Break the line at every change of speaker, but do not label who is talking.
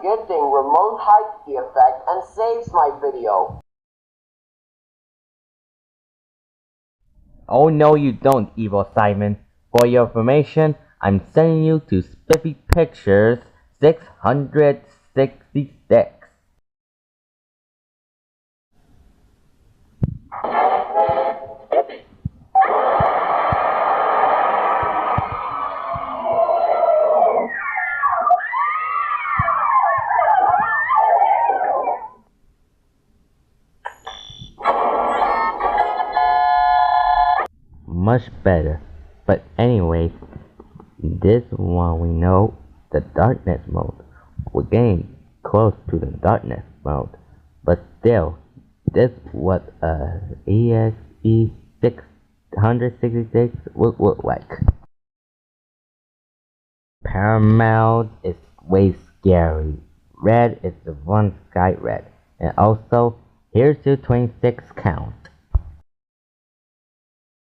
good thing remote hides the effect and saves my video.
Oh no you don't, Evil Simon. For your information, I'm sending you to Spiffy Pictures 666. Much better. But anyways, this one we know, the darkness mode. We're getting close to the darkness mode. But still, this what EXE 666 would look like. Paramount is way scary. Red is the one sky red. And also, here's your 26 count.